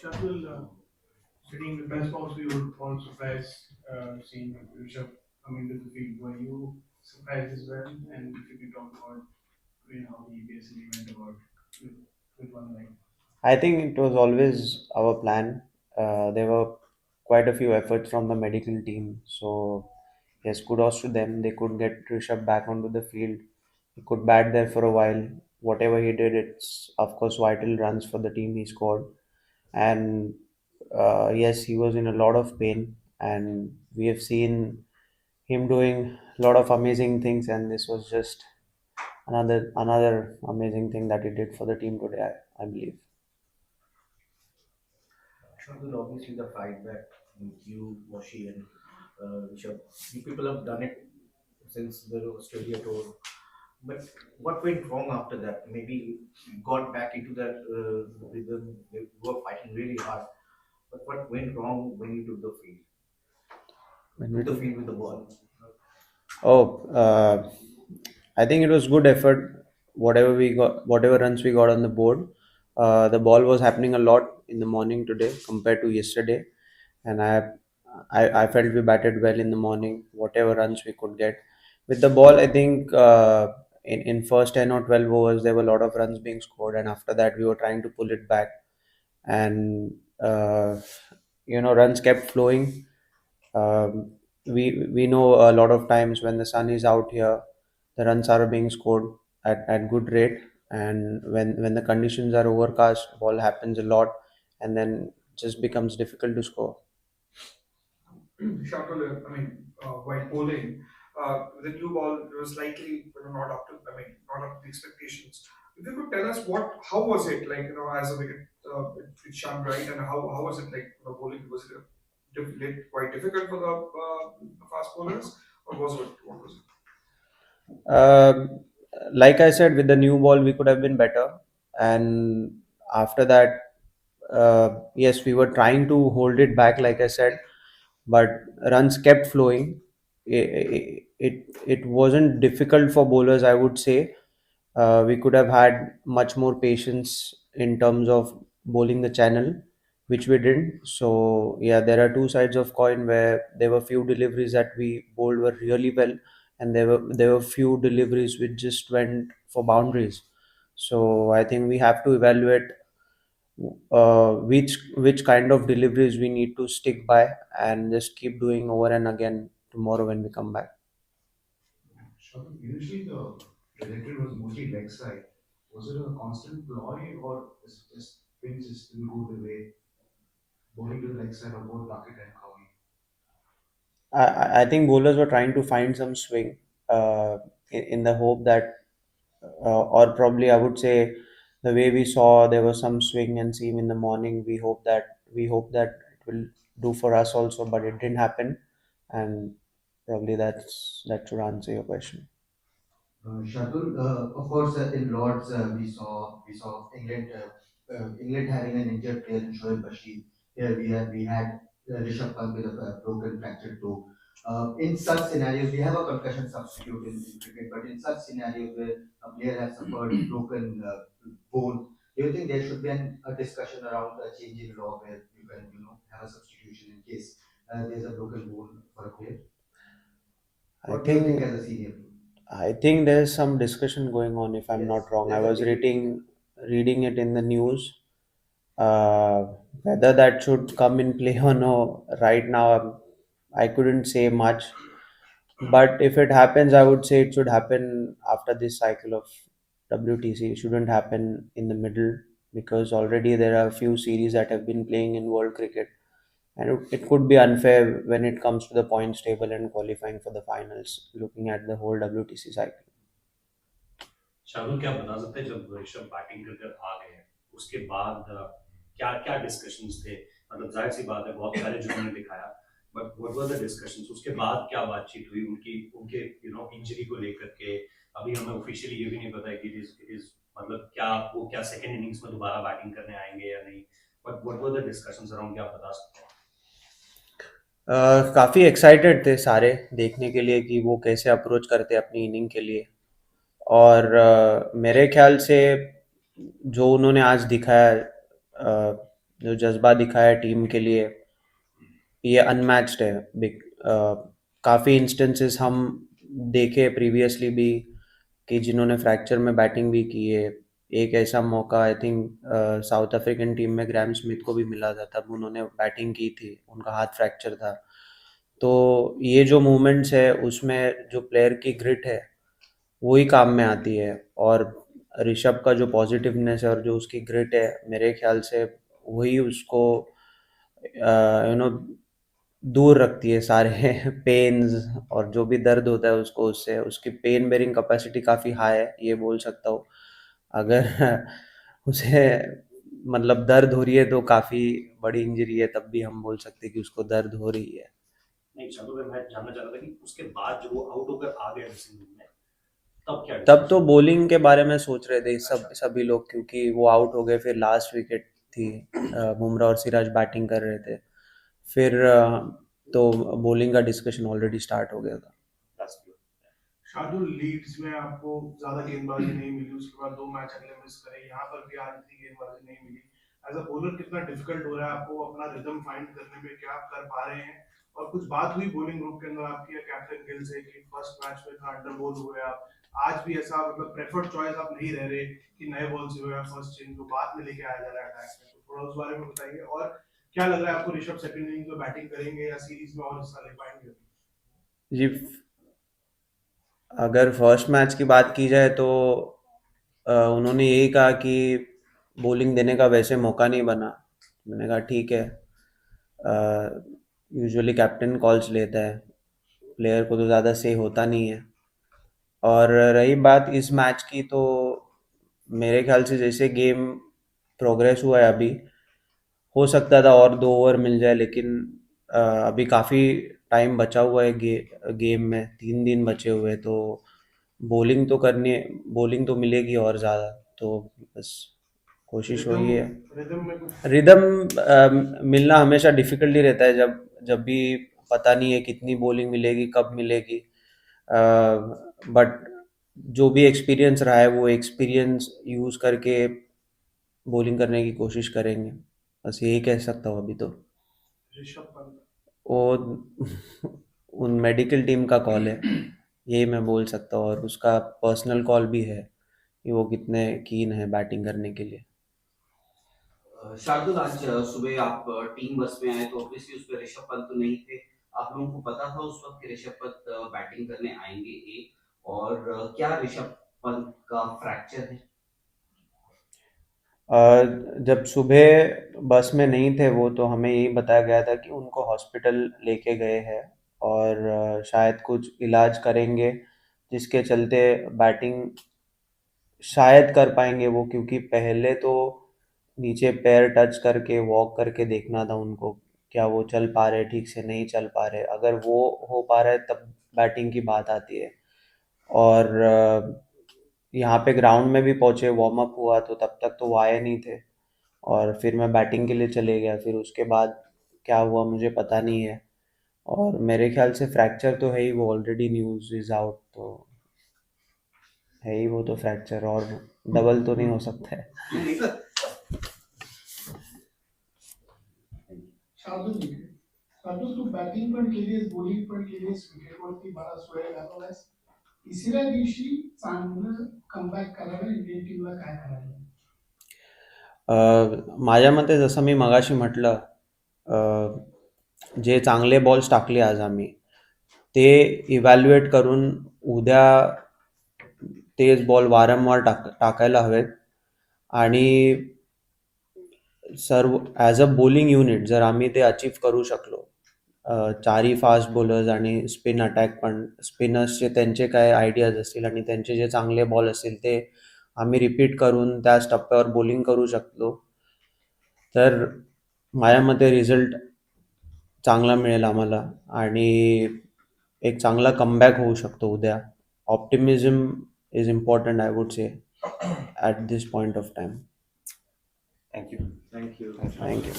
Shakil, sitting in the press box, we were all surprised seeing Rishabh coming to the field. Were you surprised as well? And if you could talk about how he basically went about with, with one leg. I think it was always our plan. There were quite a few efforts from the medical team. So, yes, kudos to them. They could get Rishabh back onto the field. He could bat there for a while. Whatever he did, it's of course vital runs for the team he scored. And yes, he was in a lot of pain. And we have seen him doing a lot of amazing things. And this was just another amazing thing that he did for the team today, I believe. Shardul, obviously the fight back with you, Moshi, and Rishabh. You people have done it since the Australia tour. But what went wrong after that? Maybe you got back into that rhythm. You were fighting really hard. But what went wrong when you took the field? When we Took the took field with the ball. Oh, I think it was good effort. Whatever we got, whatever runs we got on the board, the ball was happening a lot in the morning today compared to yesterday, and I felt we batted well in the morning. Whatever runs we could get with the ball, I think in first 10 or 12 overs there were a lot of runs being scored, and after that we were trying to pull it back, and runs kept flowing. We know a lot of times when the sun is out here, the runs are being scored at good rate, and when the conditions are overcast, ball happens a lot, and then just becomes difficult to score. Shakil, while bowling, the new ball was slightly not up to, not up to the expectations. If you could tell us how was it like, as a wicket, it shone right, and how was it like, bowling? Was it quite difficult for the fast bowlers, or what was it? Um like I said, with the new ball, we could have been better, and after that, yes, we were trying to hold it back, like I said, but runs kept flowing. It wasn't difficult for bowlers, I would say. We could have had much more patience in terms of bowling the channel, which we didn't. So yeah, there are two sides of coin where there were few deliveries that we bowled were really well, and there were few deliveries which just went for boundaries. So I think we have to evaluate which kind of deliveries we need to stick by and just keep doing over and again tomorrow when we come back. Shravan, initially the trajectory was mostly leg side. Was it a constant ploy or is it just things just didn't go the way bowling to the leg side of both Duckett and Cowley? I think bowlers were trying to find some swing in the hope that, or probably I would say, the way we saw there was some swing and seam in the morning. We hope that it will do for us also, but it didn't happen, and probably that should answer your question. Shardul, of course, in Lords, we saw England having an injured player in Shoaib Bashir. Here we had Rishabh Pant with a broken fractured toe. In such scenarios, we have a concussion substitute in cricket, but in such scenarios where a player has suffered broken bone, do you think there should be a discussion around a change in law where you can have a substitution in case there's a broken bone for a player? I What do you think think as a senior? I think there's some discussion going on, if I'm Yes, not wrong. I there's a was debate. reading it in the news. Uh, Whether that should come in play or no, right now I couldn't say much. But if it happens, I would say it should happen after this cycle of WTC. It shouldn't happen in the middle because already there are a few series that have been playing in world cricket, and it could be unfair when it comes to the points table and qualifying for the finals, looking at the whole WTC cycle. Shardul, क्या बता सकते हैं जब Rishabh batting कर कर आ गए उसके बाद क्या क्या डिस्कशंस थे? मतलब जाहिर सी बात है बहुत सारे जो उन्होंने दिखाया, but what were the discussions उसके बाद क्या बातचीत हुई उनकी उनके इंजरी को लेकर के? अभी हमें ऑफिशियली ये भी नहीं पता है कि इट इज मतलब क्या वो क्या सेकंड इनिंग्स में दोबारा बैटिंग करने आएंगे या नहीं, but what were the discussions around, क्या आप बता सकते हैं? काफ़ी एक्साइटेड थे सारे देखने के लिए कि वो कैसे अप्रोच करते हैं अपनी इनिंग के लिए, और मेरे ख्याल से जो उन्होंने आज दिखाया, जो जज्बा दिखाया टीम के लिए ये अनमैच्ड है। काफ़ी इंस्टेंसेस हम देखे प्रीवियसली भी कि जिन्होंने फ्रैक्चर में बैटिंग भी की है। एक ऐसा मौका I think south African team में ग्रैम स्मिथ को भी मिला था, तब उन्होंने बैटिंग की थी, उनका हाथ फ्रैक्चर था। तो ये जो मूवमेंट्स है उसमें जो प्लेयर की ग्रिट है वही काम में आती है। और ऋषभ का जो पॉजिटिवनेस है और जो उसकी ग्रिट है, मेरे ख्याल से वही उसको यू नो दूर रखती है सारे पेन्स और जो भी दर्द होता है उसको, उससे उसकी पेन बेरिंग कैपेसिटी काफ़ी हाई है, ये बोल सकता हूँ। अगर उसे मतलब दर्द हो रही है तो काफ़ी बड़ी इंजरी है, तब भी हम बोल सकते हैं कि उसको दर्द हो रही है। नहीं शार्दुल भाई, मैं जानना चाह रहा था कि उसके बाद जब वो आउट होकर आ गए ड्रेसिंग रूम में, तब क्या तब तो discussion? बॉलिंग के बारे में सोच रहे थे अच्छा। सभी लोग, क्योंकि वो आउट हो गए। फिर लास्ट विकेट थी, बुमराह और सिराज बैटिंग कर रहे थे। फिर तो बॉलिंग का डिस्कशन ऑलरेडी स्टार्ट हो गया था। That's good. शार्दुल, लीड्स में आपको ज्यादा गेंदबाजी नहीं मिली, उसके बाद 2 मैच अगले मिस करे, यहाँ पर भी आज इतनी गेंदबाजी नहीं मिली। एज अ बॉलर कितना डिफिकल्ट हो रहा है आपको अपना रिदम फाइंड करने में, क्या आप कर पा रहे हैं? और कुछ बात हुई बॉलिंग ग्रुप के अंदर आपकी या कैप्टन गिल से कि फर्स्ट मैच में इतना अंडर बॉल हुए आप, आज भी ऐसा मतलब प्रेफर्ड चॉइस आप नहीं रह रहे कि नए बॉल से हुए फर्स्ट चेंज जो बाद में लेके आया जा रहा है अटैक में, तो थोड़ा उस बारे में बताइए। और क्या लग रहा है आपको, ऋषभ सेकंड इनिंग में बैटिंग करेंगे या सीरीज में और हिस्सा ले पाएंगे? जी, अगर फर्स्ट मैच की बात की जाए तो उन्होंने यही कहा कि बॉलिंग देने का वैसे मौका नहीं बना। मैंने कहा ठीक है, यूजुअली कैप्टन कॉल्स लेता है, प्लेयर को तो ज़्यादा से होता नहीं है। और रही बात इस मैच की, तो मेरे ख्याल से जैसे गेम प्रोग्रेस हुआ है अभी, हो सकता था और 2 ओवर मिल जाए, लेकिन अभी काफ़ी टाइम बचा हुआ है गेम में, 3 दिन बचे हुए हैं, तो बॉलिंग तो करनी है, बॉलिंग तो मिलेगी और ज़्यादा, तो बस कोशिश वही है। रिदम में कुछ रिदम मिलना हमेशा डिफिकल्ट ही रहता है, जब भी पता नहीं है कितनी बॉलिंग मिलेगी, कब मिलेगी। बट जो भी एक्सपीरियंस रहा है वो एक्सपीरियंस यूज़ करके बॉलिंग करने की कोशिश करेंगे, बस यही कह सकता हूँ अभी तो। ऋषभ पंत वो उन मेडिकल टीम का कॉल है, यही मैं बोल सकता हूँ, और उसका पर्सनल कॉल भी है कि वो कितने कीन है बैटिंग करने के लिए। शार्दुल, आज सुबह आप टीम बस में आए तो ऑब्वियसली उसमें ऋषभ पंत तो नहीं थे। आप लोगों को पता था उस वक्त कि ऋषभ पंत बैटिंग करने आएंगे और क्या ऋषभ पंत का फ्रैक्चर है? जब सुबह बस में नहीं थे वो, तो हमें यही बताया गया था कि उनको हॉस्पिटल लेके गए हैं और शायद कुछ इलाज करेंगे, जिसके चलते बैटिंग शायद कर पाएंगे वो, क्योंकि पहले तो नीचे पैर टच करके वॉक करके देखना था उनको, क्या वो चल पा रहे, ठीक से नहीं चल पा रहे। अगर वो हो पा रहा है तब बैटिंग की बात आती है। और यहाँ पे ग्राउंड में भी पहुँचे, वार्म अप हुआ, तो तब तक तो वो आए नहीं थे, और फिर मैं बैटिंग के लिए चले गया। फिर उसके बाद क्या हुआ मुझे पता नहीं है, और मेरे ख्याल से फ्रैक्चर तो है ही, वो ऑलरेडी न्यूज़ इज़ आउट, तो है ही वो तो फ्रैक्चर, और डबल तो नहीं हो सकता है। नहीं सर। शार्दुल जी, शार्दुल तू बॅटिंग पण केलीस, बॉलिंग पण केलीस, विकेटवरती बराच वेळ घालवलास. तिसऱ्या दिवशी चांगलं कमबॅक करायला इंडियन टीमला काय करायला? माझ्या मते जसं मी मगाशी म्हटलं, जे चांगले बॉल्स टाकले आज आम्ही, ते इव्हॅल्युएट करून उद्या तेच बॉल वारंवार टाकायला हवेत. आणि सर्व ॲज अ बॉलिंग युनिट जर आम्ही ते अचीव करू शकलो, चारही फास्ट बॉलर्स आणि स्पिन अटॅक पण, स्पिनर्सचे त्यांचे काय आयडियाज असतील आणि त्यांचे जे चांगले बॉल असतील ते आम्ही रिपीट करून त्याच टप्प्यावर बॉलिंग करू शकलो, तर माझ्या मते रिझल्ट चांगला मिळेल आम्हाला, आणि एक चांगला कमबॅक होऊ शकतो उद्या. Optimism is important, I would say, at this point of time. Thank you. Thank you.